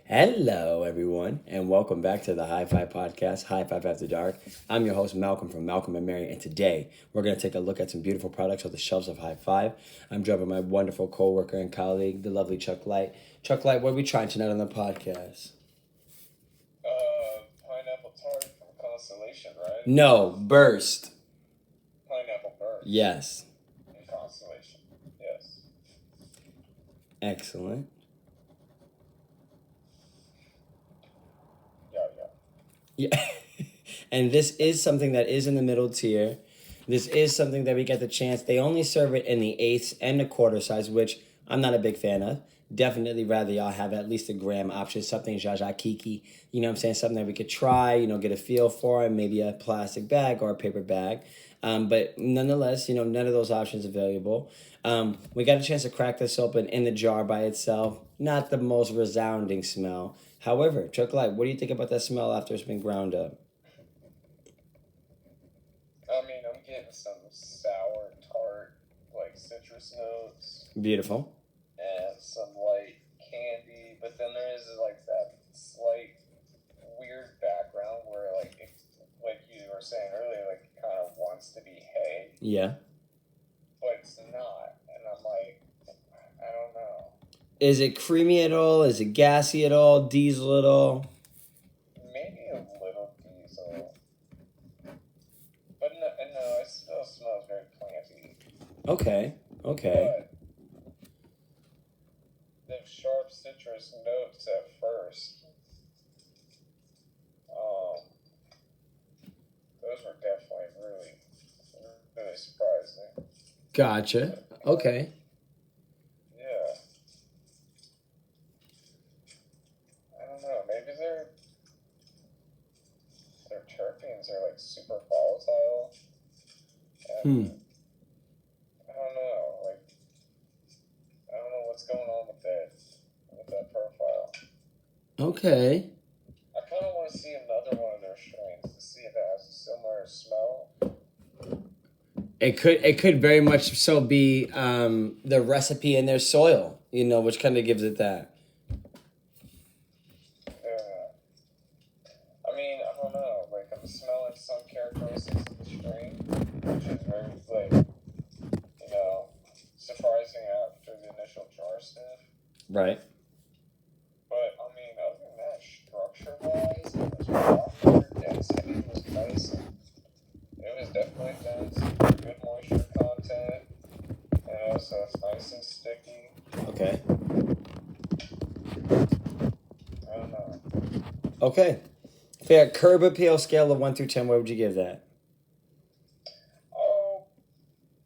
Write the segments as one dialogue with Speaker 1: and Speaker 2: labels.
Speaker 1: Hello, everyone, and welcome back to the High-5 podcast, High-5 After Dark. I'm your host, Malcolm from Malcolm&Mary, and today we're going to take a look at some beautiful products on the shelves of High-5. I'm joined by my wonderful co-worker and colleague, the lovely Chuck Light. Chuck Light, what are we trying tonight on the podcast?
Speaker 2: Pineapple tart from Constellation, right?
Speaker 1: No, Burst.
Speaker 2: Pineapple burst.
Speaker 1: Yes.
Speaker 2: In Constellation, yes.
Speaker 1: Excellent. Yeah. And this is something that is in the middle tier. This is something that we get the chance. They only serve it in the eighths and the quarter size, which I'm not a big fan of. Definitely rather y'all have at least a gram option, something Jaja Kiki, you know what I'm saying? Something that we could try, get a feel for, and maybe a plastic bag or a paper bag. But nonetheless, none of those options available. We got a chance to crack this open in the jar by itself. Not the most resounding smell. However, Chuck Light, what do you think about that smell after it's been ground up?
Speaker 2: I mean, I'm getting some sour, tart, like citrus notes.
Speaker 1: Beautiful.
Speaker 2: And some light candy, but then there is like that slight weird background where like you were saying earlier, like it kind of wants to be hay.
Speaker 1: Yeah.
Speaker 2: But it's not, and I'm like, I don't know.
Speaker 1: Is it creamy at all? Is it gassy at all? Diesel at all?
Speaker 2: Maybe a little diesel. But no, it still smells very planty.
Speaker 1: Okay.
Speaker 2: But the sharp citrus notes at first, those were definitely really surprising.
Speaker 1: Gotcha. Okay.
Speaker 2: Yeah. I don't know. Maybe their terpenes are like super volatile. And I don't know. Like, I don't know what's going on with that profile.
Speaker 1: Okay.
Speaker 2: I kind of want to see another one of their strains to see if it has a similar smell.
Speaker 1: It could very much so be the recipe in their soil, which kind of gives it that.
Speaker 2: Yeah. I mean, I don't know. Like, I'm smelling some characteristics of the strain, which is very, like, surprising after the initial jar sniff.
Speaker 1: Right.
Speaker 2: But, I mean, other than that, structure-wise, it was proper, density was nice. It was definitely dense, good moisture content, so it's nice and sticky.
Speaker 1: Okay.
Speaker 2: I don't know.
Speaker 1: Okay. Fair. Curb appeal scale of 1 through 10, what would you give that?
Speaker 2: Oh,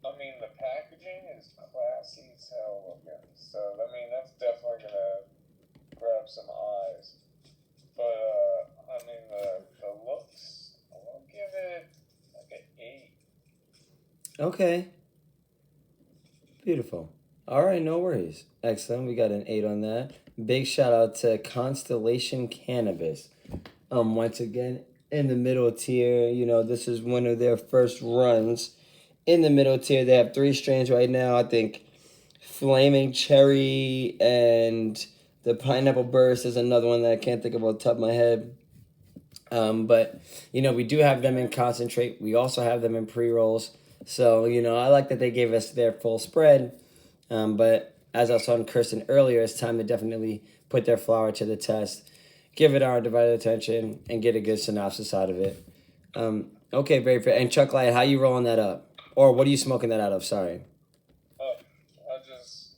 Speaker 2: I mean, the packaging is classy as hell looking. So, I mean, that's definitely going to grab some eyes. But, I mean, the looks, I'll give it like an 8.
Speaker 1: Okay. Beautiful. All right, no worries. Excellent. We got an 8 on that. Big shout out to Constellation Cannabis. Once again, in the middle tier, this is one of their first runs. In the middle tier, they have 3 strains right now. I think Flaming Cherry and the Pineapple Burst is another one that I can't think of on the top of my head. But, we do have them in concentrate. We also have them in pre-rolls. So, I like that they gave us their full spread. But as I was telling Kirsten earlier, it's time to definitely put their flower to the test. Give it our undivided attention and get a good synopsis out of it. Okay, very fair. And Chuck Light, how you rolling that up? Or what are you smoking that out of? Sorry.
Speaker 2: I just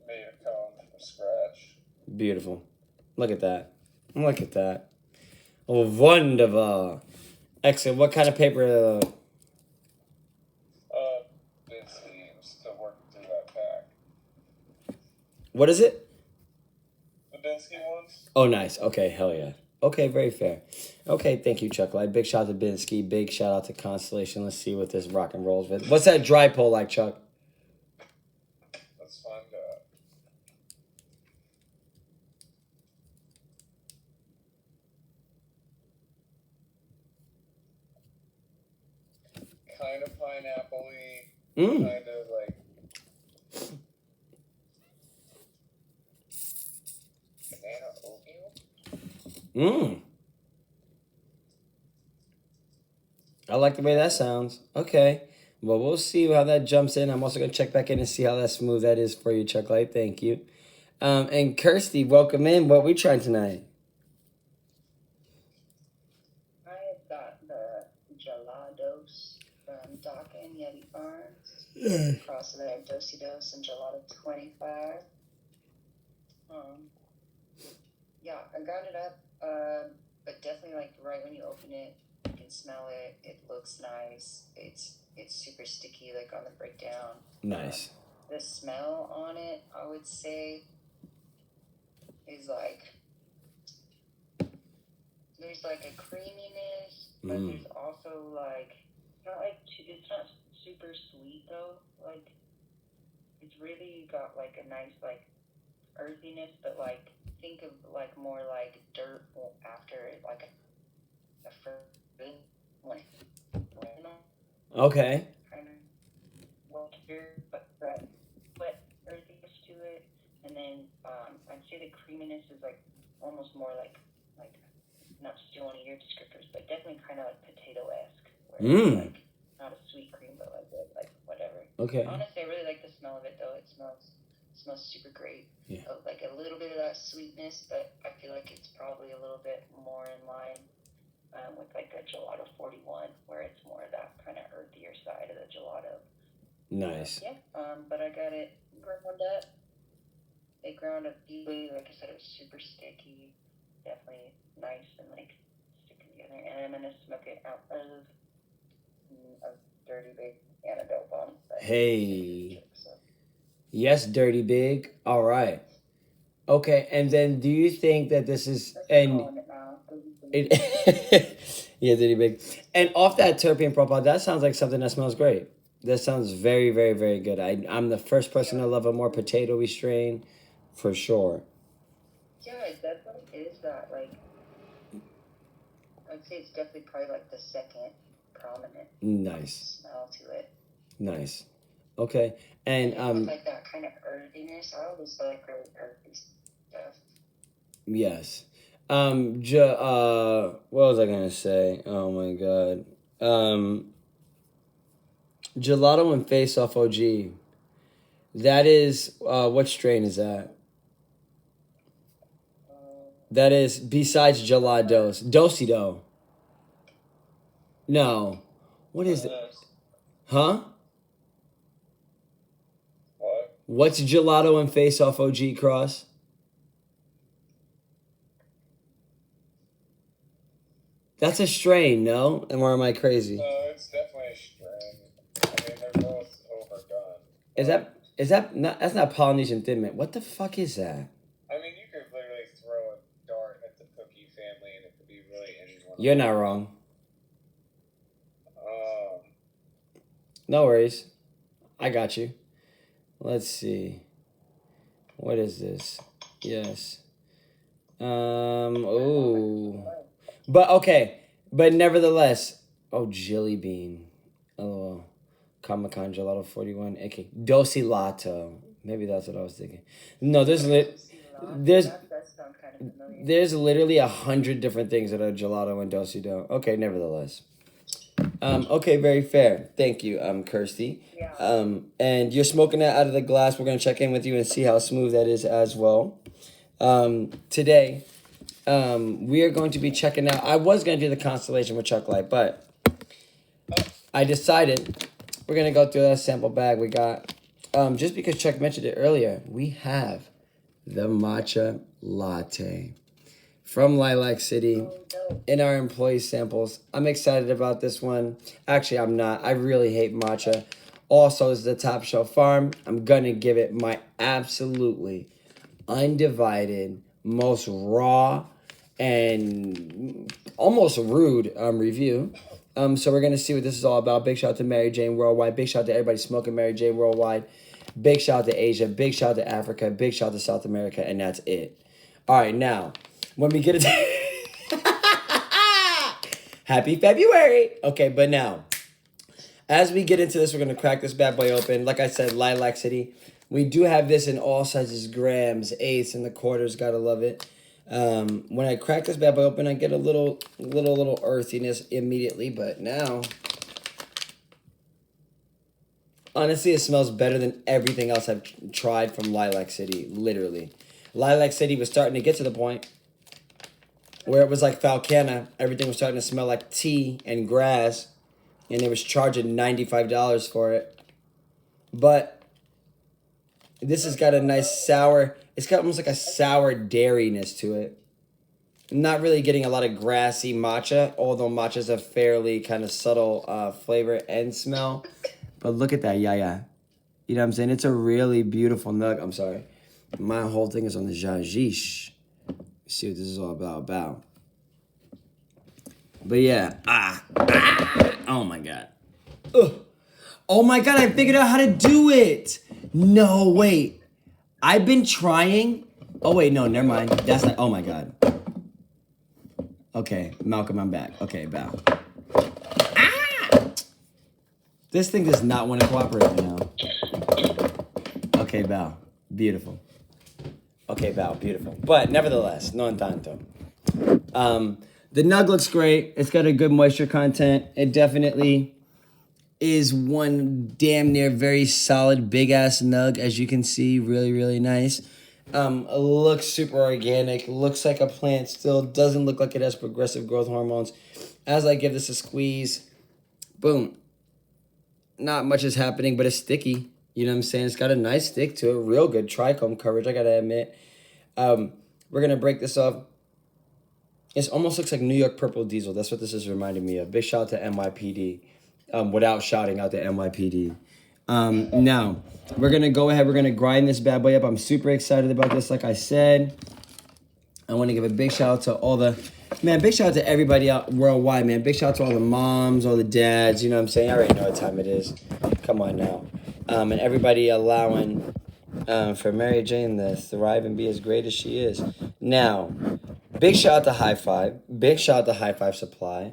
Speaker 2: made a cone from scratch.
Speaker 1: Beautiful. Look at that. Look at that. Oh, wonderful. Excellent. What kind of paper?
Speaker 2: Big sleeves to work through that pack.
Speaker 1: What is it?
Speaker 2: The Binsky ones?
Speaker 1: Oh, nice. Okay, hell yeah. Okay, very fair. Okay, thank you, Chuck Light. Big shout out to Binsky. Big shout out to Constellation. Let's see what this rock and rolls with. What's that dry pull like, Chuck?
Speaker 2: Let's find out. Kind of pineapple-y. Kind of like banana oat
Speaker 1: Mmm. I like the way that sounds. Okay. Well, we'll see how that jumps in. I'm also going to check back in and see how that smooth that is for you, Chuck Light. Thank you. And Kirsty, welcome in. What we trying tonight?
Speaker 3: I have got the GelaDos from Doc and Yeti Farms. Across there, GelaDos and Gelato 25. Yeah, I got it up, but definitely like right when you open it, you can smell it. It looks nice. It's super sticky, like on the breakdown.
Speaker 1: Nice.
Speaker 3: The smell on it, I would say, is like there's like a creaminess, but there's also like it's not super sweet though. Like it's really got like a nice like earthiness, but like think of like more like dirt after like a fruit like
Speaker 1: Okay.
Speaker 3: kind of water, but wet earthiness to it, and then I'd say the creaminess is like almost more like not stealing your descriptors, but definitely kind of like potato-esque, where it's like not a sweet cream, but like whatever.
Speaker 1: Okay.
Speaker 3: Honestly, I really like the smell of it though. It smells super great.
Speaker 1: Yeah.
Speaker 3: Like a little bit of that sweetness, but I feel like it's probably a little bit more in line with like a Gelato 41, where it's more that kind of earthier side of the gelato.
Speaker 1: Nice.
Speaker 3: Yeah. But I got it ground up. It ground up deeply. Like I said, it was super sticky. Definitely nice and like stick together. And I'm gonna smoke it out of a Dirty Big antidote bomb.
Speaker 1: Hey. Yes, Dirty Big. All right. Okay, and then do you think that this is yeah, Dirty Big. And off that terpene profile, that sounds like something that smells great. That sounds very, very, very good. I'm the first person to love a more potato-y strain, for sure.
Speaker 3: Yeah, it definitely is that. Like, I'd say it's definitely probably like the second prominent smell to it.
Speaker 1: Nice. Okay, and
Speaker 3: with like that kind of earthiness. I always like really earthy stuff.
Speaker 1: yes. What was I gonna say? Oh my god. Gelato and Face Off OG. That is what strain is that? That is besides GelaDos. Dosido. No. What is it? Huh?
Speaker 2: What?
Speaker 1: What's Gelato and Face Off OG Cross? That's a strain, no? And or am I crazy?
Speaker 2: No, it's definitely a strain. I mean, they're both overdone.
Speaker 1: That's not Polynesian Thin Mint. What the fuck is that?
Speaker 2: I mean, you could literally throw a dart at the cookie family and it could be really anyone.
Speaker 1: You're not wrong. No worries. I got you. Let's see. What is this? Yes. Oh. But okay. But nevertheless. Oh, Jelly Bean. Oh. Comic-Con Gelato 41. Okay. Dosilato. Maybe that's what I was thinking. No, there's literally 100 different things that are gelato and dosido. Okay, nevertheless. Okay, very fair. Thank you, Kirsty.
Speaker 3: Yeah.
Speaker 1: And you're smoking that out of the glass. We're gonna check in with you and see how smooth that is as well. Today, we are going to be checking out. I was gonna do the Constellation with Chuck Light, but I decided we're gonna go through that sample bag we got. Just because Chuck mentioned it earlier, we have the Matcha Latte from Lilac City in our employee samples. I'm excited about this one. Actually, I'm not. I really hate matcha. Also, is the Top Shelf Farm. I'm going to give it my absolutely undivided, most raw, and almost rude review. So we're going to see what this is all about. Big shout out to Mary Jane Worldwide. Big shout out to everybody smoking Mary Jane Worldwide. Big shout out to Asia. Big shout out to Africa. Big shout out to South America. And that's it. All right, now, when we get it... Happy February! Okay, but now, as we get into this, we're going to crack this bad boy open. Like I said, Lilac City. We do have this in all sizes, grams, eighths, and the quarters. Gotta love it. When I crack this bad boy open, I get a little earthiness immediately, but now, honestly, it smells better than everything else I've tried from Lilac City, literally. Lilac City was starting to get to the point where it was like Falcana. Everything was starting to smell like tea and grass, and they was charging $95 for it. But this has got a nice sour, it's got almost like a sour dairiness to it. I'm not really getting a lot of grassy matcha, although matcha's a fairly kind of subtle flavor and smell. But look at that, yeah. You know what I'm saying? It's a really beautiful nug. I'm sorry. My whole thing is on the jajish. See what this is all about. But yeah. Oh my god. Ugh. Oh my god, I figured out how to do it. No, wait. I've been trying. Oh wait, no, never mind. That's not, oh my god. Okay, Malcolm, I'm back. Okay, bow. This thing does not want to cooperate now. Okay, bow. Beautiful. Okay, bow. Beautiful. But nevertheless, non tanto. The nug looks great. It's got a good moisture content. It definitely is one damn near very solid big ass nug, as you can see. Really, really nice. Looks super organic. Looks like a plant still. Doesn't look like it has progressive growth hormones. As I give this a squeeze, boom. Not much is happening, but it's sticky. You know what I'm saying? It's got a nice stick to it. Real good trichome coverage, I gotta admit. We're gonna break this off. It almost looks like New York Purple Diesel. That's what this is reminding me of. Big shout out to NYPD. Without shouting out to NYPD. Now, we're gonna go ahead. We're gonna grind this bad boy up. I'm super excited about this. Like I said, I want to give a big shout out to all the, man, big shout out to everybody out worldwide, man. Big shout out to all the moms, all the dads, you know what I'm saying? I already know what time it is. Come on now. And everybody allowing for Mary Jane to thrive and be as great as she is. Now, big shout out to High-5. Big shout out to High-5 Supply.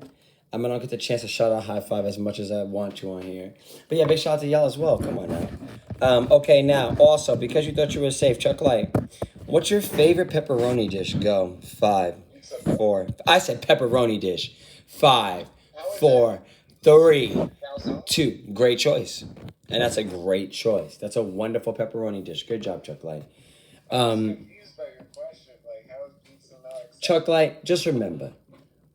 Speaker 1: I don't get the chance to shout out High-5 as much as I want to on here. But yeah, big shout out to y'all as well. Come on now. Okay, now, also, because you thought you were safe, Chuck Light, what's your favorite pepperoni dish? Go. 5, 4. I said pepperoni dish. 5, 4, 3, 2. Great choice. And that's a great choice. That's a wonderful pepperoni dish. Good job, Chuck Light.
Speaker 2: Confused by your question. Like, how is pizza not acceptable?
Speaker 1: Chuck Light, just remember,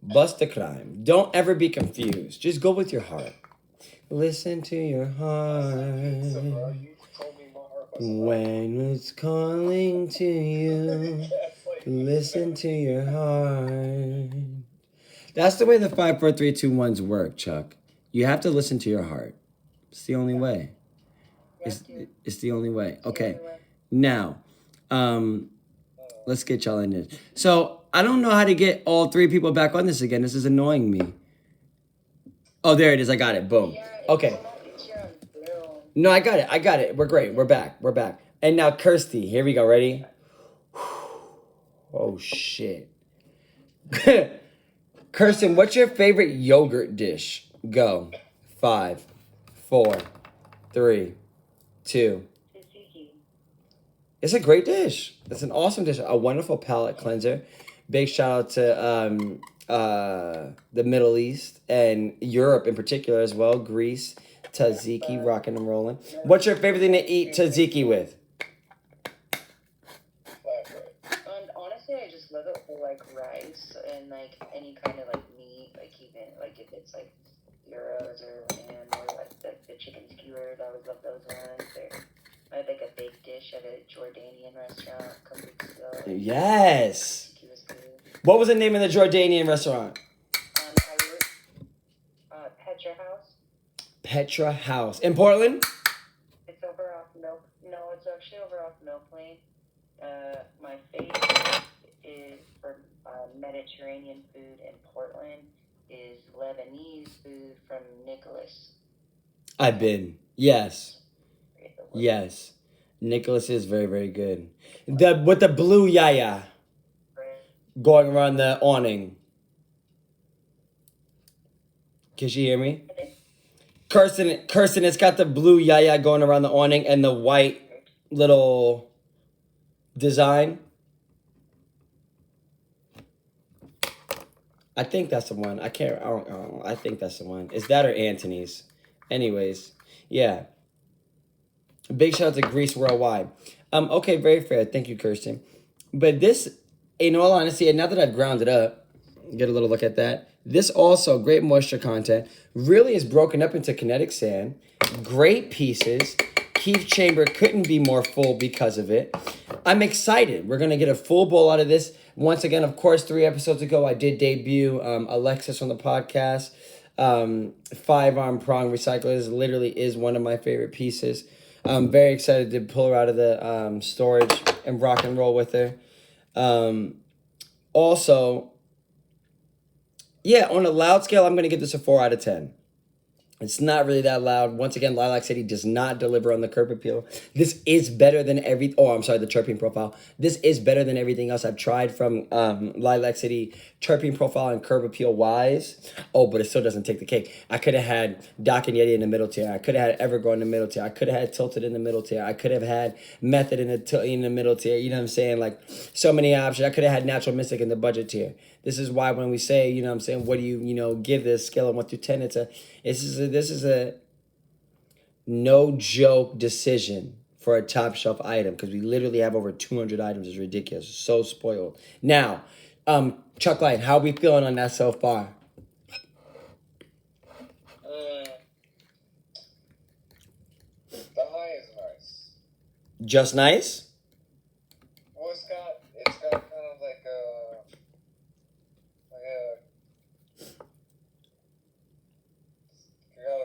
Speaker 1: bust the crime. Don't ever be confused. Just go with your heart. Listen to your heart.
Speaker 2: Pizza, bro. You told me more about
Speaker 1: When it's calling to you, listen to your heart. That's the way the 5, 4, 3, 2, 1s work, Chuck. You have to listen to your heart. It's the only way. It's the only way. Okay. Now, let's get y'all in this. So, I don't know how to get all 3 people back on this again. This is annoying me. Oh, there it is. I got it. Boom. Okay. No, I got it. We're great. We're back. And now, Kirsty. Here we go. Ready? Oh, shit. Kirsten, what's your favorite yogurt dish? Go. 5, 4, 3, 2. It's a great dish. It's an awesome dish. A wonderful palate cleanser. Big shout out to the Middle East and Europe in particular as well. Greece, tzatziki, rocking and rolling. What's your favorite thing to eat tzatziki with?
Speaker 3: Honestly, I just love it with like rice and like any kind of like meat, like even like if it's like gyros or ham or like the chicken skewers. I always love those ones. I had like a big dish at a Jordanian restaurant a couple weeks ago.
Speaker 1: Yes. What was the name of the Jordanian restaurant?
Speaker 3: Petra House.
Speaker 1: Petra House. In Portland?
Speaker 3: It's over off Milk. No, it's actually over off Milk Lane. My favorite is for Mediterranean food in Portland is Lebanese food from Nicholas.
Speaker 1: I've been. Yes. Yes. Nicholas is very, very good. With the blue yaya going around the awning. Can she hear me? Kirsten, it's got the blue yaya going around the awning and the white little design. I think that's the one. I can't. I don't. I think that's the one. Is that or Anthony's? Anyways, yeah. Big shout out to Greece Worldwide. Okay, very fair. Thank you, Kirsten. But this, in all honesty, and now that I've ground it up, get a little look at that. This also great moisture content. Really is broken up into kinetic sand. Great pieces. Keith Chamber couldn't be more full because of it. I'm excited. We're gonna get a full bowl out of this. Once again, of course, 3 episodes ago, I did debut Alexis on the podcast. 5-arm prong recyclers literally is one of my favorite pieces. I'm very excited to pull her out of the storage and rock and roll with her. Also, yeah, on a loud scale, I'm going to give this a 4 out of 10. It's not really that loud. Once again, Lilac City does not deliver on the curb appeal. This is better than the terpene profile. This is better than everything else I've tried from Lilac City terpene profile and curb appeal wise. Oh, but it still doesn't take the cake. I could have had Doc and Yeti in the middle tier. I could have had Evergrow in the middle tier. I could have had Tilted in the middle tier. I could have had Method in the middle tier. You know what I'm saying? Like, so many options. I could have had Natural Mystic in the budget tier. This is why when we say, you know what I'm saying, what do you give this scale of 1 through 10, this is a no joke decision for a top shelf item because we literally have over 200 items. It's ridiculous. So spoiled. Now, Chuck Light, how are we feeling on that so far?
Speaker 2: The high is nice.
Speaker 1: Just nice?
Speaker 2: Well, it's got kind of like a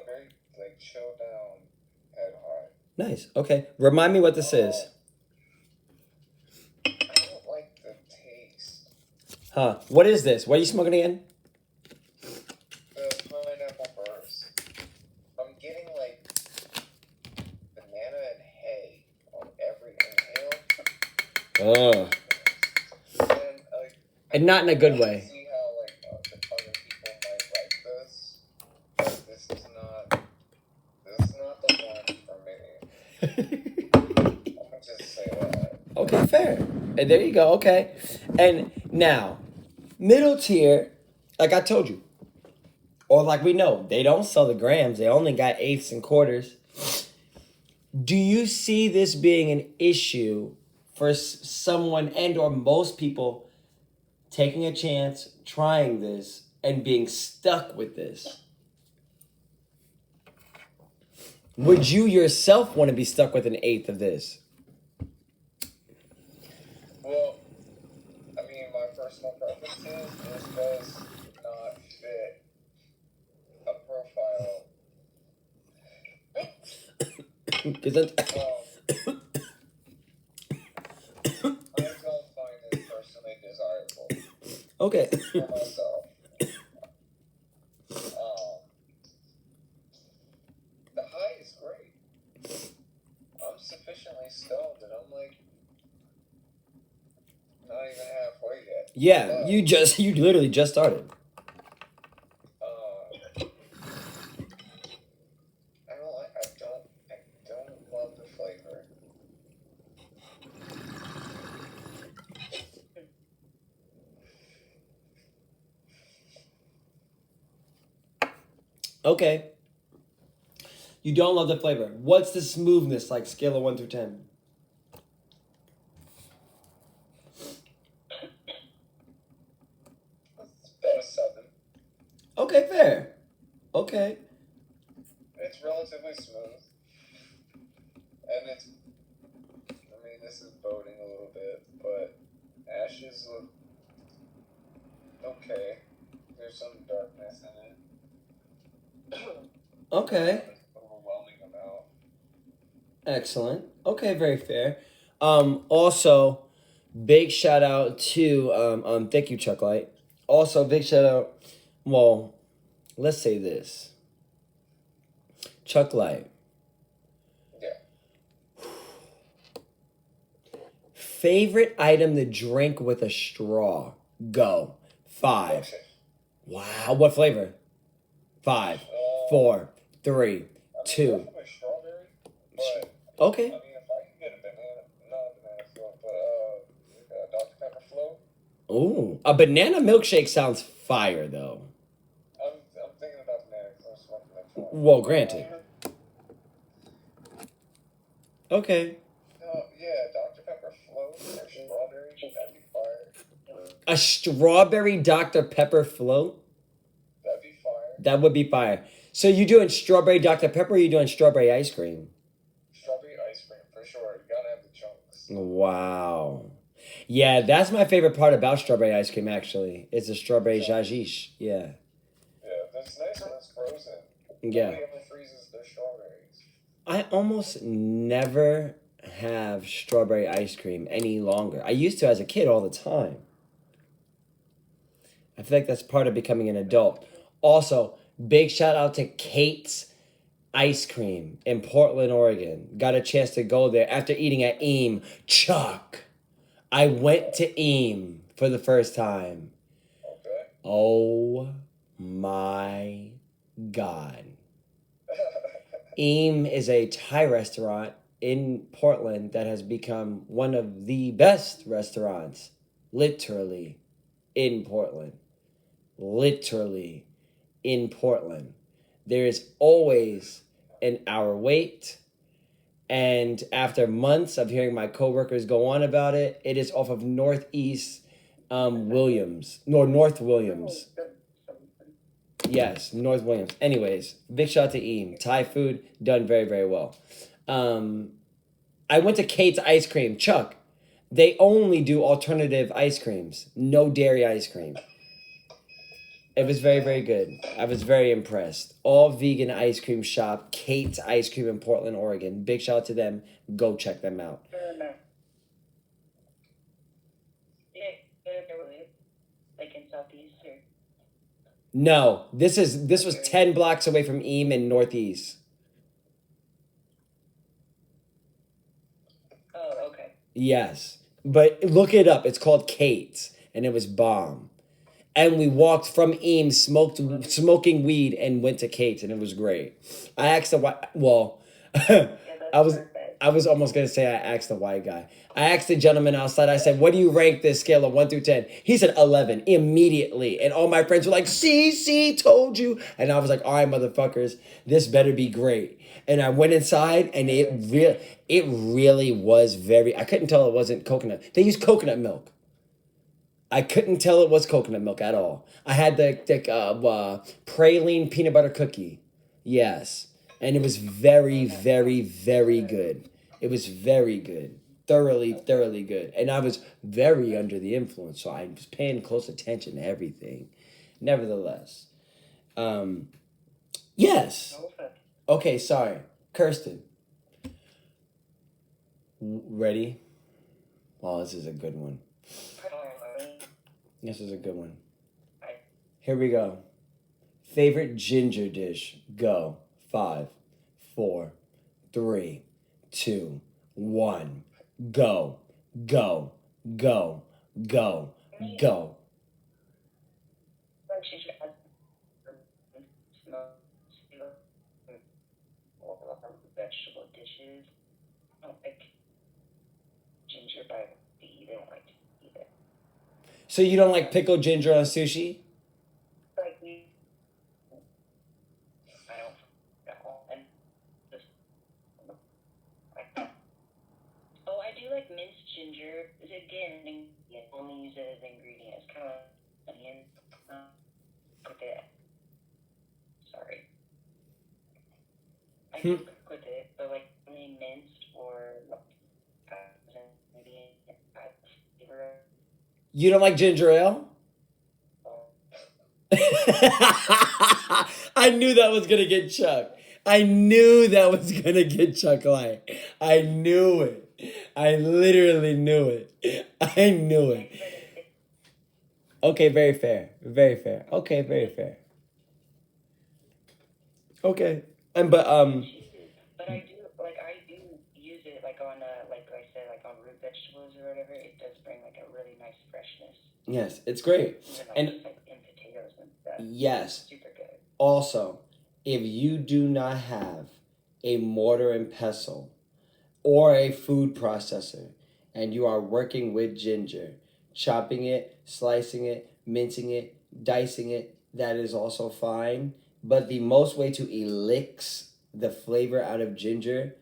Speaker 2: very like chill down head high.
Speaker 1: Nice. Okay. Remind me what this is.
Speaker 2: I don't like the taste.
Speaker 1: Huh. What is this? What are you smoking again?
Speaker 2: The pineapple burst. I'm getting like banana and hay on every inhale.
Speaker 1: Oh. And not in a good way.
Speaker 2: See how like other people might like this, but this is not the one for me. I'll just say that.
Speaker 1: Okay, fair. And there you go. Okay. And now, middle tier, like I told you, or like we know, they don't sell the grams. They only got eighths and quarters. Do you see this being an issue for someone and or most people taking a chance, trying this, and being stuck with this? Would you yourself want to be stuck with an eighth of this?
Speaker 2: Well, I mean, my personal preference is this does not fit a profile.
Speaker 1: Because
Speaker 2: I don't find it personally desirable
Speaker 1: okay.
Speaker 2: for myself. The high is great. I'm sufficiently stoned that I'm like not even halfway yet.
Speaker 1: Yeah, you literally just started.
Speaker 2: I don't love the flavor.
Speaker 1: Okay. You don't love the flavor. What's the smoothness like? Scale of 1 through 10.
Speaker 2: It's about a 7.
Speaker 1: Okay, fair. Okay.
Speaker 2: It's relatively smooth. And this is boding a little bit, but ashes look okay. There's some darkness in it.
Speaker 1: Okay.
Speaker 2: Overwhelming amount.
Speaker 1: Excellent. Okay, very fair. Also, big shout out to thank you, Chuck Light. Also, big shout out. Well, let's say this. Chuck Light.
Speaker 2: Yeah.
Speaker 1: Favorite item to drink with a straw. Go. 5.
Speaker 2: Okay.
Speaker 1: Wow. What flavor? 5, 4, 3, 2.
Speaker 2: Strawberry, but
Speaker 1: Okay.
Speaker 2: I mean, if I can get a banana, not a banana float, but Dr. Pepper float.
Speaker 1: Ooh, a banana milkshake sounds fire though.
Speaker 2: I'm thinking about banana because I'm smoking that phone.
Speaker 1: Well, granted. Okay.
Speaker 2: Yeah, Dr. Pepper float or strawberry, that'd be fire.
Speaker 1: A strawberry Dr. Pepper float?
Speaker 2: That'd be fire.
Speaker 1: That would be fire. So you doing strawberry Dr. Pepper or you doing strawberry ice cream?
Speaker 2: Strawberry ice cream, for sure. You gotta have the chunks.
Speaker 1: Wow. Yeah, that's my favorite part about strawberry ice cream, actually. It's a strawberry jajish. Yeah.
Speaker 2: Yeah, that's nice when it's frozen.
Speaker 1: Yeah.
Speaker 2: Nobody ever freezes their strawberries.
Speaker 1: I almost never have strawberry ice cream any longer. I used to as a kid all the time. I feel like that's part of becoming an adult. Also, big shout out to Kate's Ice Cream in Portland, Oregon. Got a chance to go there after eating at Eam. Chuck, I went to Eam for the first time.
Speaker 2: Okay.
Speaker 1: Oh my God. Eam is a Thai restaurant in Portland that has become one of the best restaurants, literally, in Portland. Literally, in Portland. There is always an hour wait. And after months of hearing my coworkers go on about it, it is off of Northeast Williams. North Williams. Yes, North Williams. Anyways, big shout out to Eam. Thai food done very, very well. I went to Kate's Ice Cream. Chuck, they only do alternative ice creams. No dairy ice cream. It was very, very good. I was very impressed. All vegan ice cream shop, Kate's Ice Cream in Portland, Oregon. Big shout out to them. Go check them out.
Speaker 3: Like in Southeast or?
Speaker 1: No, this was 10 blocks away from Eam in Northeast.
Speaker 3: Oh, okay.
Speaker 1: Yes. But look it up. It's called Kate's. And it was bomb. And we walked from Eam, smoking weed, and went to Kate's, and it was great. I asked the white, well, I was almost gonna say I asked the white guy. I asked the gentleman outside. I said, "What do you rank this scale of 1 through 10?" He said 11 immediately, and all my friends were like, "See, told you." And I was like, "All right, motherfuckers, this better be great." And I went inside, and it really was very. I couldn't tell it wasn't coconut. They use coconut milk. I couldn't tell it was coconut milk at all. I had the praline peanut butter cookie. Yes. And it was very, very, very good. It was very good. Thoroughly, thoroughly good. And I was very under the influence, so I was paying close attention to everything. Nevertheless. Yes. Okay, sorry. Kirsten. Ready? Oh, this is a good one. This is a good one. Here we go. Favorite ginger dish. Go. 5, 4, 3, 2, 1. Go. Go. Go. Go. Go.
Speaker 3: Vegetable dishes. I don't like ginger, but I don't like to eat it.
Speaker 1: So you don't like pickled ginger on sushi?
Speaker 3: Like I don't. And just oh, I do like minced ginger. Again, you only use it as an ingredient. It's kind of onion. With it. Sorry. I do cook with it, but like only minced or maybe flavor.
Speaker 1: You don't like ginger ale? I knew that was gonna get Chuck. I knew that was gonna get Chuck like. I knew it. I literally knew it. I knew it. Okay, very fair. Very fair. Okay, very fair. Okay. But
Speaker 3: But I do use it like on like I said, like on root vegetables or whatever. It does bring like a really nice freshness.
Speaker 1: yes, it's great.
Speaker 3: Even like,
Speaker 1: And
Speaker 3: just, like in potatoes and stuff.
Speaker 1: yes.
Speaker 3: Super good.
Speaker 1: Also, if you do not have a mortar and pestle or a food processor and you are working with ginger, chopping it, slicing it, mincing it, dicing it, that is also fine. But the most way to elix the flavor out of ginger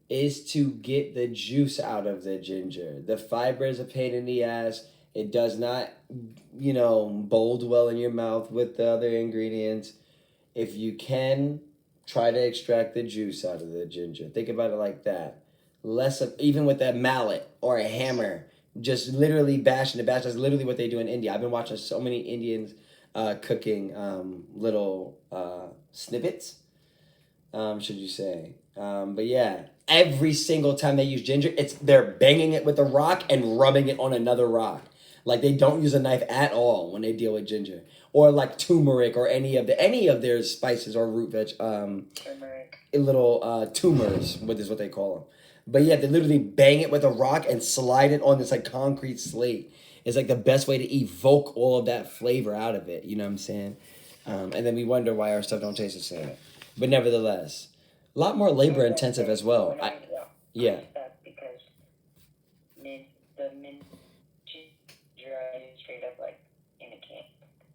Speaker 1: is to get the juice out of the ginger. The fiber is a pain in the ass. It does not, bold well in your mouth with the other ingredients. If you can, try to extract the juice out of the ginger. Think about it like that. Less of, even with a mallet or a hammer, just literally bashing the bash. That's literally what they do in India. I've been watching so many Indians cooking little snippets, should you say. But yeah, every single time they use ginger, they're banging it with a rock and rubbing it on another rock. Like they don't use a knife at all when they deal with ginger, or like turmeric or any of their spices or root veg.
Speaker 3: Turmeric.
Speaker 1: Little tumors, what is what they call them. But yeah, they literally bang it with a rock and slide it on this like concrete slate. It's like the best way to evoke all of that flavor out of it. You know what I'm saying? And then we wonder why our stuff don't taste the same. But nevertheless, a lot more labor intensive as well. Yeah.
Speaker 3: That's because the mint ginger is straight up like in a can.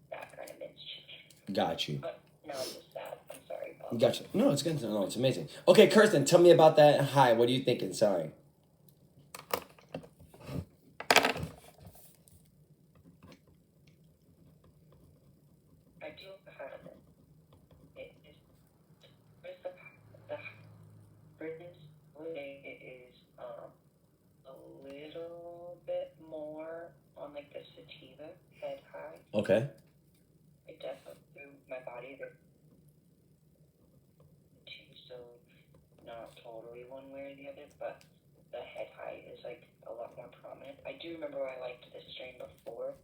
Speaker 3: That kind of mint ginger.
Speaker 1: Got you.
Speaker 3: But no, I'm just sad. I'm sorry, Bob.
Speaker 1: Gotcha. No, it's good. No, it's amazing. Okay, Kirsten, tell me about that high. What are you thinking? Sorry.
Speaker 3: I do have it. It is with the British way. It is a little bit more on like the sativa head high.
Speaker 1: Okay.
Speaker 3: It definitely threw my body there too, so not totally one way or the other, but the head high is like a lot more prominent. I do remember I liked this strain before.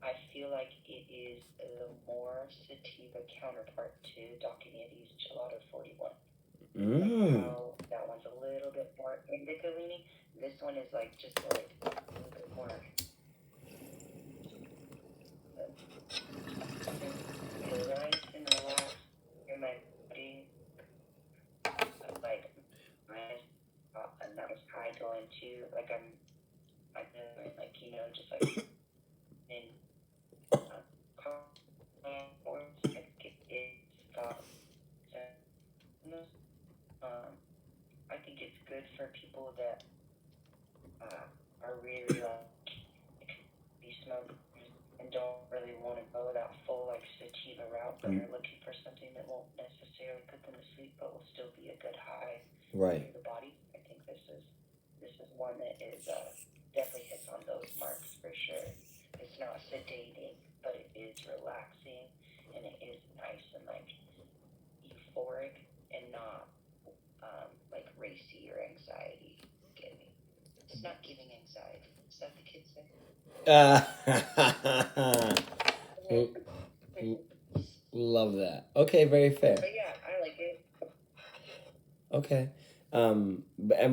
Speaker 3: I feel like it is the more sativa counterpart to Dr. Yeti's Gelato 41. Like how that one's a little bit more indica leaning. This one is like just like a little bit more. Relaxed and relaxed in my body. Like a nice high going to like like just like in or it stops. I think it's good for people that are really be smokers and don't really want to go that full like sativa route, but are looking for something that won't necessarily put them to sleep, but will still be a good high
Speaker 1: Right.
Speaker 3: for the body. I think this is one that is definitely hits on those marks for sure. It's not sedating, but it is relaxing, and it is nice and like euphoric and not like racy or anxiety giving. It's not giving anxiety. Is that the kids say?
Speaker 1: Love that. Okay, very fair.
Speaker 3: But yeah, I like it.
Speaker 1: Okay. And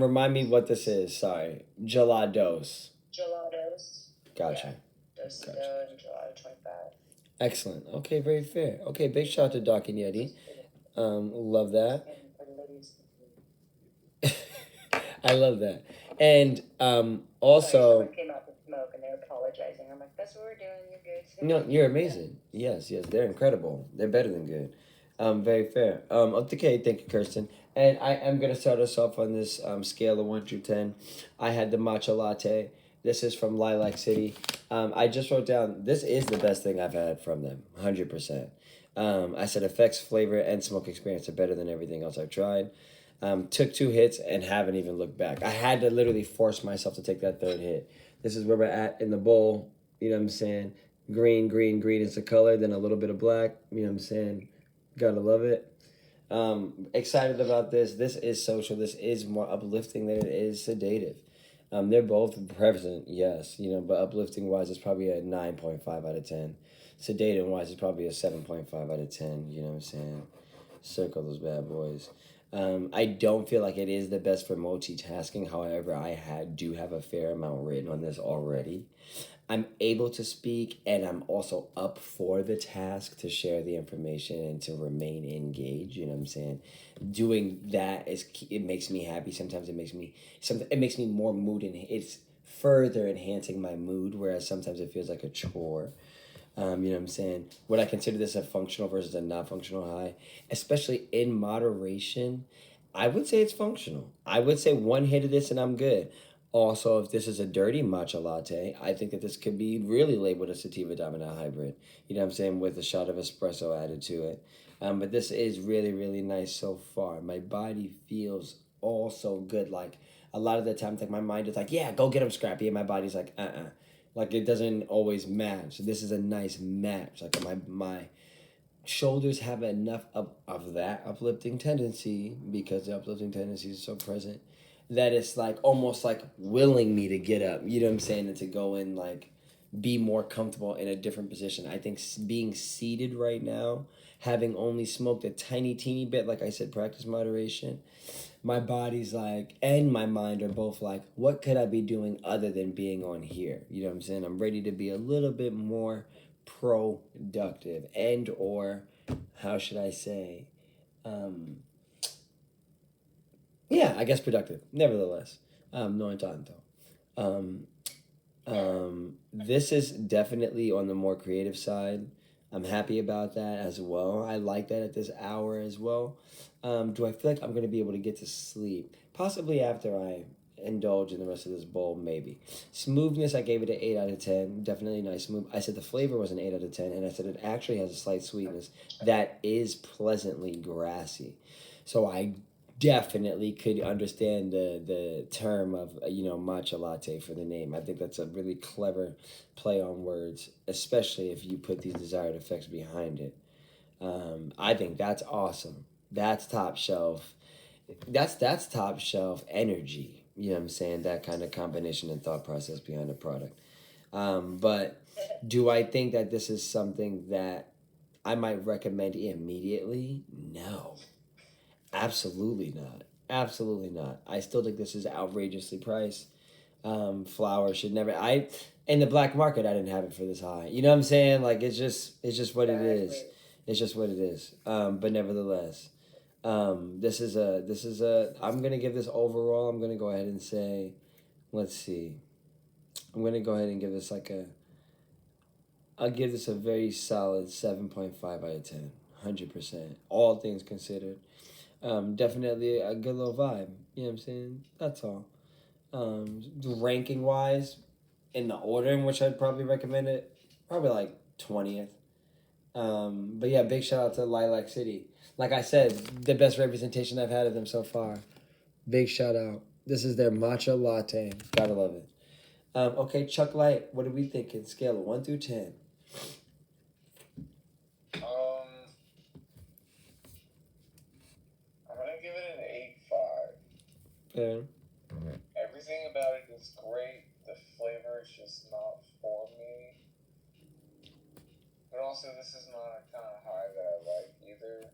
Speaker 1: remind me what this is. Sorry. GelaDos.
Speaker 3: GelaDos.
Speaker 1: Gotcha.
Speaker 3: Yeah. Gotcha. And Gelato 25.
Speaker 1: Excellent. Okay, very fair. Okay, big shout out to Doc and Yeti. Love that. I love that. And also...
Speaker 3: Someone came out to smoke and they're apologizing. I'm like, that's what we're doing. You're good.
Speaker 1: No, you're amazing. Yes, they're incredible. They're better than good. Very fair. Okay, thank you, Kirsten. And I am going to start us off on this scale of 1 through 10. I had the matcha latte. This is from Lilac City. I just wrote down, this is the best thing I've had from them, 100%. I said effects, flavor, and smoke experience are better than everything else I've tried. Took 2 hits and haven't even looked back. I had to literally force myself to take that 3rd hit. This is where we're at in the bowl. You know what I'm saying? Green is the color, then a little bit of black. You know what I'm saying? Gotta love it. Excited about this. This is social. This is more uplifting than it is sedative. They're both present, yes, but uplifting wise, it's probably a 9.5 out of 10. Sedating wise, it's probably a 7.5 out of 10. You know what I'm saying? Circle those bad boys. I don't feel like it is the best for multitasking. However, I do have a fair amount written on this already. I'm able to speak, and I'm also up for the task to share the information and to remain engaged. You know what I'm saying? Doing that it makes me happy. Sometimes it makes me more mood, and it's further enhancing my mood, whereas sometimes it feels like a chore. You know what I'm saying? Would I consider this a functional versus a not functional high? Especially in moderation, I would say it's functional. I would say one hit of this and I'm good. Also, if this is a dirty matcha latte, I think that this could be really labeled a sativa dominant hybrid. You know what I'm saying? With a shot of espresso added to it. But this is really, really nice so far. My body feels also good. Like a lot of the times, like my mind is like, yeah, go get them, Scrappy. And my body's like, like it doesn't always match. This is a nice match. Like my shoulders have enough of that uplifting tendency because the uplifting tendency is so present that it's like almost like willing me to get up. You know what I'm saying? And to go and like be more comfortable in a different position. I think being seated right now, having only smoked a tiny teeny bit, like I said, practice moderation, my body's like, and my mind are both like, what could I be doing other than being on here? You know what I'm saying? I'm ready to be a little bit more productive and or how should I say? Yeah, I guess productive. Nevertheless, no tanto. This is definitely on the more creative side. I'm happy about that as well. I like that at this hour as well. Do I feel like I'm going to be able to get to sleep? Possibly after I indulge in the rest of this bowl, maybe. Smoothness, I gave it an 8 out of 10. Definitely nice smooth. I said the flavor was an 8 out of 10, and I said it actually has a slight sweetness that is pleasantly grassy. So I definitely could understand the term of matcha latte for the name. I think that's a really clever play on words, especially if you put these desired effects behind it. I think that's awesome. That's top shelf. That's top shelf energy. You know what I'm saying? That kind of combination and thought process behind the product. But do I think that this is something that I might recommend immediately? No. Absolutely not. Absolutely not. I still think this is outrageously priced. Flour should never. I in the black market, I didn't have it for this high. You know what I'm saying? Like it's just what it is. It's just what it is. But nevertheless, this is a. I'm gonna give this overall. I'm gonna go ahead and say, let's see. I'm gonna go ahead and give this like a. I'll give this a very solid 7.5 out of 10. 100%. All things considered. Definitely a good little vibe. You know what I'm saying? That's all. Ranking wise, in the order in which I'd probably recommend it, probably like 20th. But yeah, big shout out to Lilac City. Like I said, the best representation I've had of them so far. Big shout out. This is their matcha latte. Gotta love it. Okay, Chuck Light, what are we thinking? Scale of 1 through 10.
Speaker 2: I'm gonna give it an 8.5.
Speaker 1: Fair.
Speaker 2: Everything about it is great. The flavor is just not for me. But also, this is not a kind of high that I like either.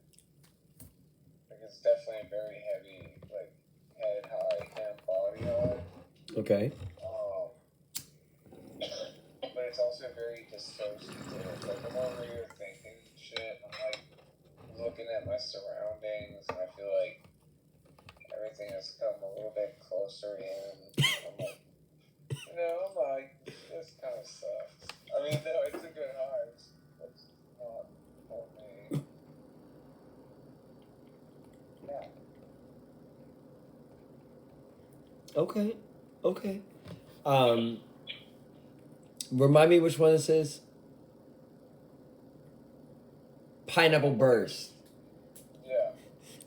Speaker 2: Like, it's definitely a very heavy, like, head high and body high.
Speaker 1: Okay.
Speaker 2: But it's also very dissociative. Like, I'm over here thinking shit. I'm, like, looking at my surroundings, and I feel like everything has come a little bit closer in. I'm like, this kind of sucks. I mean, no, it's a good high. It's not for me. Yeah.
Speaker 1: Okay. Remind me which one this is. Pineapple Burst.
Speaker 2: Yeah.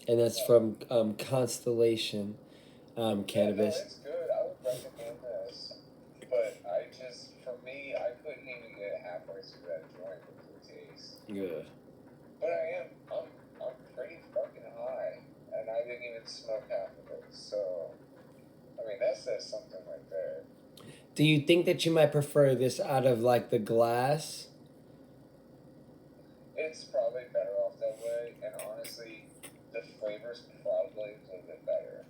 Speaker 1: And that's from Constellation Cannabis.
Speaker 2: Yeah, no, it's good. I would recommend this. But for me, I couldn't even get halfway through that joint with the taste.
Speaker 1: Yeah.
Speaker 2: But I'm pretty fucking high. And I didn't even smoke half of it. So, I mean, that says something right there.
Speaker 1: Do you think that you might prefer this out of like the glass?
Speaker 2: It's probably better off that way. And honestly, the flavor's probably a little bit better.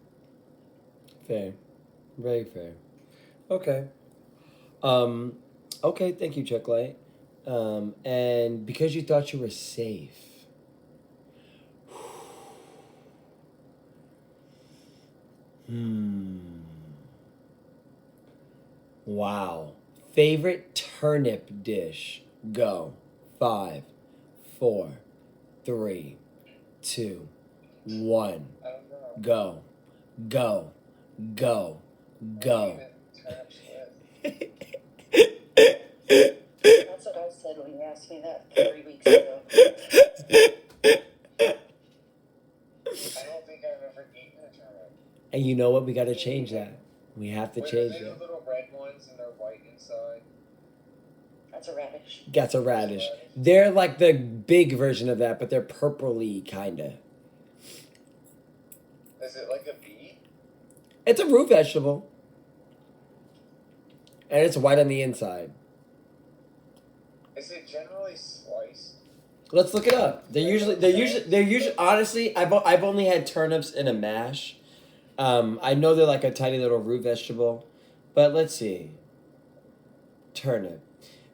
Speaker 1: Fair. Very fair. Okay. Okay, thank you, Chuck Light. And because you thought you were safe. Wow. Favorite turnip dish? Go. 5, 4, 3, 2, 1.
Speaker 2: I don't know.
Speaker 1: Go. Go. Go. Go.
Speaker 2: Turnips
Speaker 3: That's what I said when you asked me that 3 weeks ago.
Speaker 2: I don't think I've ever eaten a turnip.
Speaker 1: And you know what? We got to change that. We have to
Speaker 2: Wait,
Speaker 1: change
Speaker 2: are they
Speaker 1: that.
Speaker 2: the little red ones and they're white inside?
Speaker 3: That's a radish.
Speaker 1: That's a radish. They're like the big version of that, but they're purpley, kind of.
Speaker 2: Is it like a beet?
Speaker 1: It's a root vegetable. And it's white on the inside.
Speaker 2: Is it generally sliced?
Speaker 1: Let's look it up. They're usually. Honestly, I've only had turnips in a mash. I know they're like a tiny little root vegetable, but let's see. Turnip.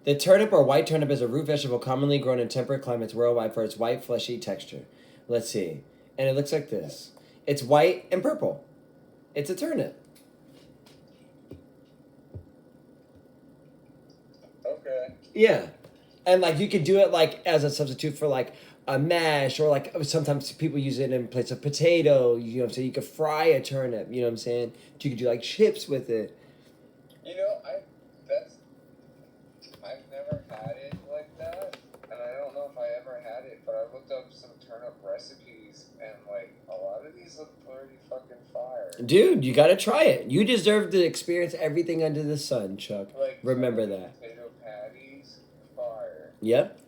Speaker 1: The turnip or white turnip is a root vegetable commonly grown in temperate climates worldwide for its white, fleshy texture. Let's see, and it looks like this. It's white and purple. It's a turnip.
Speaker 2: Okay.
Speaker 1: Yeah. And like you could do it like as a substitute for like a mash, or like sometimes people use it in place of potato, you know what I'm saying? You could fry a turnip, you know what I'm saying? You could do like chips with it.
Speaker 2: You know, I've never had it like that, and I don't know if I ever had it, but I looked up some turnip recipes, and like a lot of these look pretty fucking fire.
Speaker 1: Dude, you gotta try it. You deserve to experience everything under the sun, Chuck.
Speaker 2: Like
Speaker 1: Remember that.
Speaker 2: Potato patties, fire.
Speaker 1: Yep.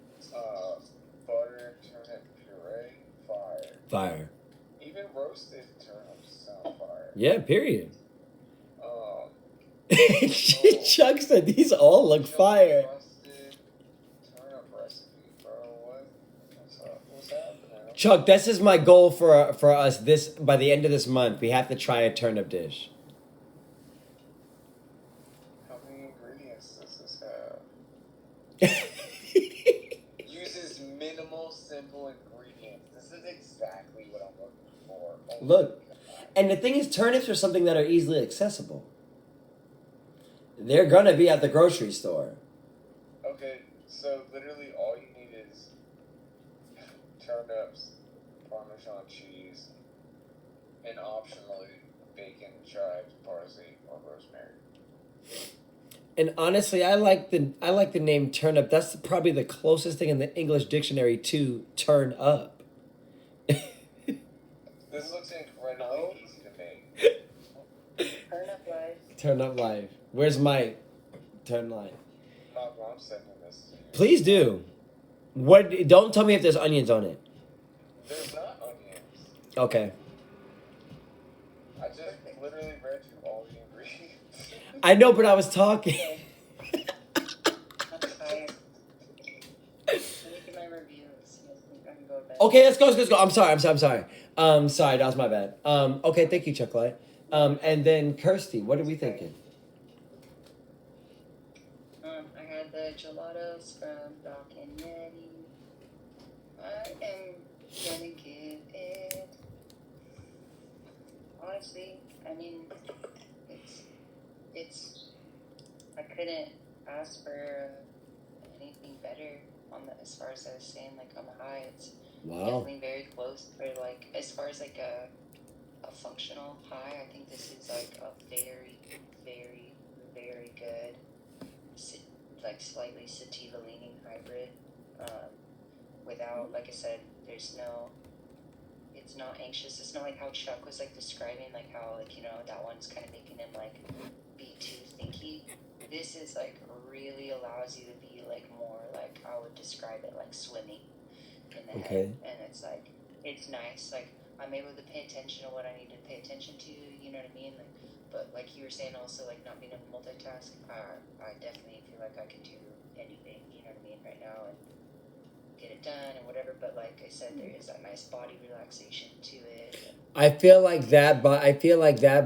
Speaker 2: Butter turnip puree, fire.
Speaker 1: Fire.
Speaker 2: Even roasted turnips sound fire.
Speaker 1: Yeah, period.
Speaker 2: Um,
Speaker 1: Chuck said these all look fire.
Speaker 2: Roasted turnip recipe, bro. What's happening?
Speaker 1: Chuck, this is my goal for us. This by the end of this month, we have to try a turnip dish.
Speaker 2: How many ingredients does this have? Uses minimal, simple ingredients. This is exactly what I'm looking for. Oh
Speaker 1: Look.
Speaker 2: my God.
Speaker 1: And the thing is, turnips are something that are easily accessible. They're gonna be at the grocery store.
Speaker 2: Okay, so literally all you need is turnips, Parmesan cheese, and optionally bacon, chives, parsley, or rosemary.
Speaker 1: And honestly, I like the name turnip. That's probably the closest thing in the English dictionary to turn up.
Speaker 2: This looks incredibly easy to make.
Speaker 3: Turn up live.
Speaker 1: Turn up live. Where's my turn live?
Speaker 2: Malcolm, I'm sending this to you.
Speaker 1: Please do. What? Don't tell me if there's onions on it.
Speaker 2: There's not onions.
Speaker 1: Okay.
Speaker 2: I just literally read you all the ingredients.
Speaker 1: I know, but I was talking.
Speaker 3: That's fire. Let me get my reviews. I can go to bed.
Speaker 1: Okay, let's go. I'm sorry. Sorry, that was my bad. Okay, thank you, Chuck Light. And then Kirsty, what are we thinking?
Speaker 3: I had the GelaDos from Malcolm&Mary. I am gonna give it. Honestly, I mean, it's. I couldn't ask for anything better on the as far as I was saying, like on the high. It's
Speaker 1: Wow.
Speaker 3: definitely very close, but like as far as like a functional high, I think this is like a very, very, very good, like slightly sativa leaning hybrid. Without, like I said, it's not anxious. It's not like how Chuck was like describing, like how like that one's kind of making him like be too thinky. This is like really allows you to be like more like I would describe it like swimming in the head, and it's like it's nice. Like I'm able to pay attention to what I need to pay attention to. You know what I mean? Like, but like you were saying, also like not being able to multitask. I definitely feel like I can do anything. You know what I mean? Right now and get it done and whatever. But like I said, there is that nice body relaxation to it.
Speaker 1: I feel like that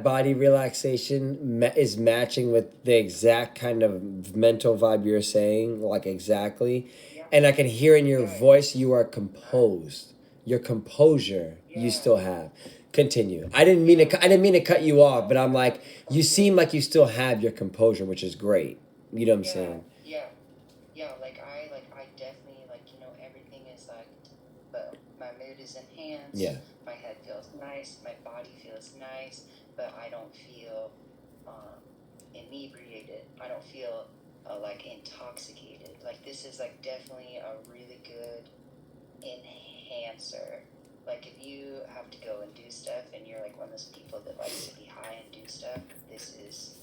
Speaker 1: body relaxation is matching with the exact kind of mental vibe you're saying, like exactly. Yeah. And I can hear in your voice you are composed. Your composure you still have. Continue. I didn't mean to. I didn't mean to cut you off, but I'm like, you seem like you still have your composure, which is great. You know what I'm saying?
Speaker 3: Yeah. I definitely everything is like, but my mood is enhanced.
Speaker 1: Yeah.
Speaker 3: My head feels nice. My body feels nice, but I don't feel inebriated. I don't feel like intoxicated. Like this is like definitely a really good enhancer. Like if you have to go and do stuff and you're like one of those people that likes to be high and do stuff, this is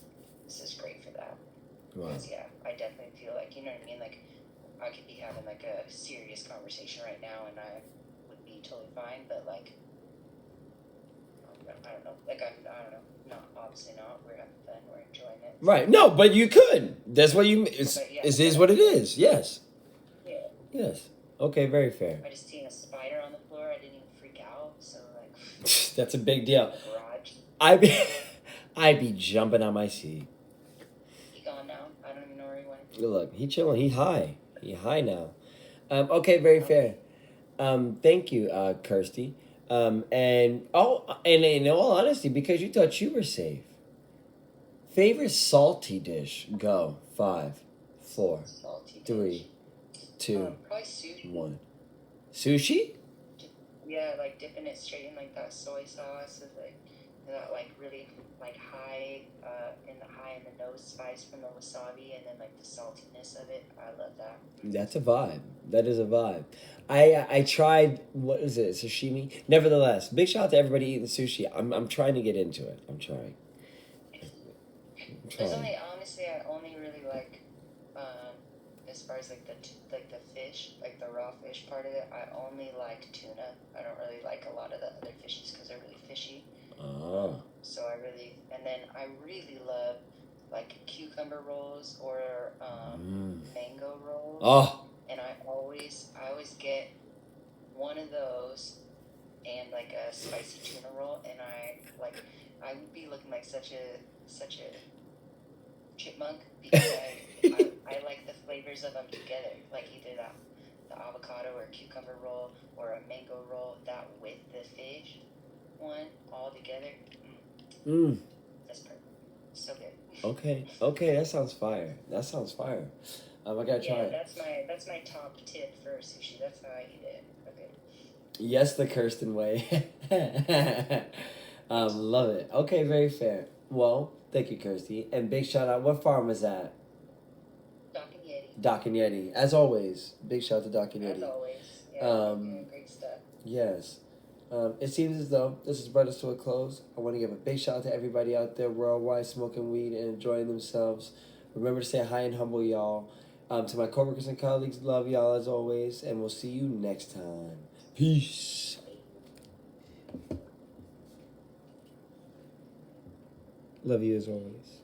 Speaker 3: great for that.
Speaker 1: Wow.
Speaker 3: Because I definitely feel like, you know what I mean, like I could be having like a serious conversation right now and I would be totally fine, but like I don't know, like I don't know, not obviously not. We're having fun, we're enjoying it.
Speaker 1: Right. No, but you could. That's what you. It is what it is. Yes.
Speaker 3: Yeah.
Speaker 1: Yes. Okay. Very fair.
Speaker 3: I just seen a spider on the floor. I didn't even freak out. So like.
Speaker 1: That's a big deal.
Speaker 3: Garage.
Speaker 1: I'd be jumping on my seat.
Speaker 3: He gone now. I don't even know where he went.
Speaker 1: Look, he chilling. He high. He high now. Okay. Very fair. Thank you, Kirsty. And in all honesty, because you thought you were safe. Favorite salty dish? Go. 5, 4,
Speaker 3: Salty
Speaker 1: 3,
Speaker 3: dish.
Speaker 1: 2,
Speaker 3: Probably sushi.
Speaker 1: 1. Sushi?
Speaker 3: Yeah, like dipping it straight in like that soy sauce with like that like really like high in the nose spice from the wasabi and then like the saltiness of it. I love that.
Speaker 1: That's a vibe. That is a vibe. I tried, what is it, sashimi? Nevertheless, big shout out to everybody eating sushi. I'm trying to get into it. I'm trying.
Speaker 3: There's honestly, I only really like, as far as like the fish, like the raw fish part of it, I only like tuna. I don't really like a lot of the other fishes because they're really fishy.
Speaker 1: Oh.
Speaker 3: So and then I really love like cucumber rolls or mango rolls.
Speaker 1: Oh.
Speaker 3: And I always get one of those and like a spicy tuna roll, and I would be looking like such a chipmunk because I like the flavors of them together, like either the avocado or cucumber roll or a mango roll, that with the fish one all together. That's perfect. So good.
Speaker 1: Okay, that sounds fire. I gotta try it.
Speaker 3: That's my top tip for sushi. That's how I eat it. Okay.
Speaker 1: Yes, the Kirsten way. Love it. Okay, very fair. Well, thank you, Kirsty. And big shout out. What farm was that? Doc and Yeti. As always, big shout out to Doc and Yeti.
Speaker 3: As always. Yeah, great stuff.
Speaker 1: Yes. It seems as though this has brought us to a close. I want to give a big shout out to everybody out there worldwide smoking weed and enjoying themselves. Remember to stay high and humble, y'all. To my coworkers and colleagues, love y'all as always, and we'll see you next time. Peace. Love you as always.